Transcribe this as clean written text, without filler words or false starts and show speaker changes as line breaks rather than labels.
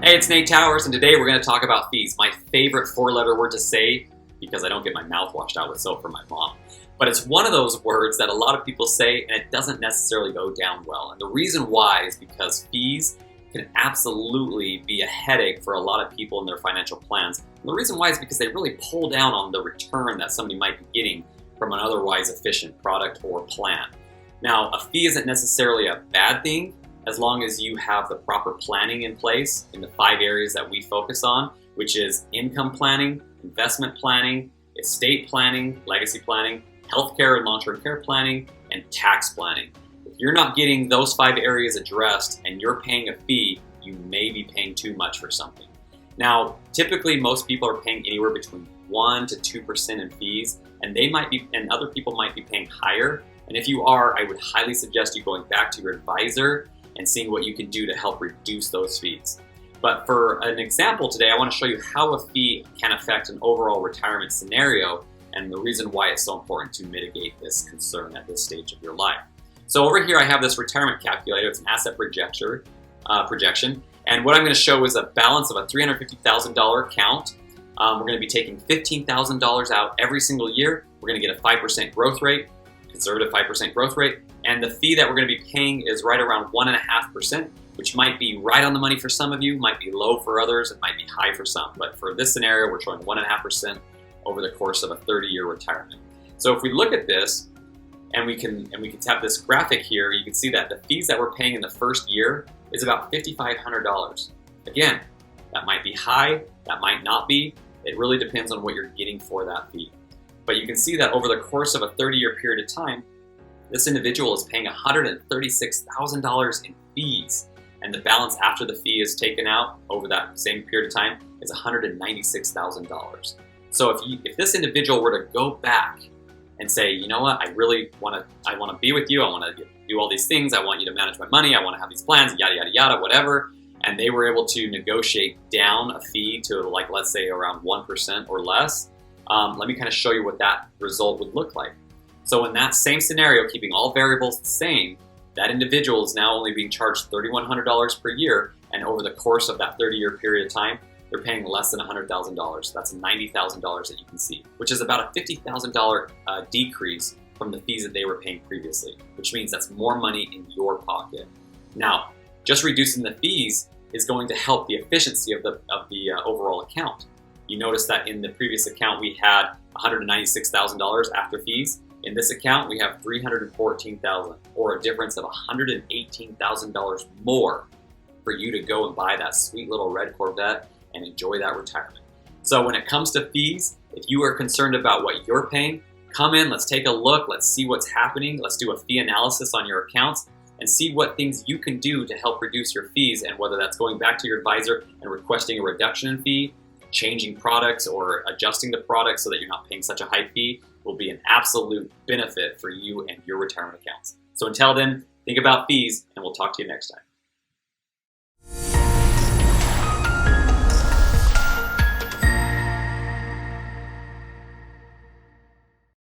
Hey, it's Nate Towers, and today we're going to talk about fees, my favorite four-letter word to say because I don't get my mouth washed out with soap from my mom. But it's one of those words that a lot of people say and it doesn't necessarily go down well. And the reason why is because fees can absolutely be a headache for a lot of people in their financial plans. And the reason why is because they really pull down on the return that somebody might be getting from an otherwise efficient product or plan. Now, a fee isn't necessarily a bad thing, as long as you have the proper planning in place in the 5 areas that we focus on, which is income planning, investment planning, estate planning, legacy planning, healthcare and long-term care planning, and tax planning. If you're not getting those 5 areas addressed and you're paying a fee, you may be paying too much for something. Now, typically most people are paying anywhere between 1% to 2% in fees, and other people might be paying higher. And if you are, I would highly suggest you going back to your advisor and seeing what you can do to help reduce those fees. But for an example today, I want to show you how a fee can affect an overall retirement scenario and the reason why it's so important to mitigate this concern at this stage of your life. So over here I have this retirement calculator. It's an asset projection. And what I'm going to show is a balance of a $350,000 account. We're going to be taking $15,000 out every single year. We're going to get a 5% growth rate, conservative 5% growth rate. And the fee that we're going to be paying is right around 1.5%, which might be right on the money for some of you, might be low for others, it might be high for some. But for this scenario, we're showing 1.5% over the course of a 30-year retirement. So if we look at this, and we can tap this graphic here, you can see that the fees that we're paying in the first year is about $5,500. Again, that might be high, that might not be. It really depends on what you're getting for that fee. But you can see that over the course of a 30-year period of time, this individual is paying $136,000 in fees, and the balance after the fee is taken out over that same period of time is $196,000. So if this individual were to go back and say, you know what, I want to be with you, I want to do all these things, I want you to manage my money, I want to have these plans, yada yada yada, whatever, and they were able to negotiate down a fee to, like, let's say around 1% or less, let me kind of show you what that result would look like. So in that same scenario, keeping all variables the same, that individual is now only being charged $3,100 per year, and over the course of that 30-year period of time, they're paying less than $100,000. That's $90,000 that you can see, which is about a $50,000 decrease from the fees that they were paying previously, which means that's more money in your pocket. Now, just reducing the fees is going to help the efficiency of the overall account. You notice that in the previous account, we had $196,000 after fees. In this account, we have $314,000, or a difference of $118,000 more for you to go and buy that sweet little red Corvette and enjoy that retirement. So when it comes to fees, if you are concerned about what you're paying, come in, let's take a look, let's see what's happening, let's do a fee analysis on your accounts and see what things you can do to help reduce your fees, and whether that's going back to your advisor and requesting a reduction in fee, changing products, or adjusting the product so that you're not paying such a high fee will be an absolute benefit for you and your retirement accounts. So until then, think about fees, and we'll talk to you next time.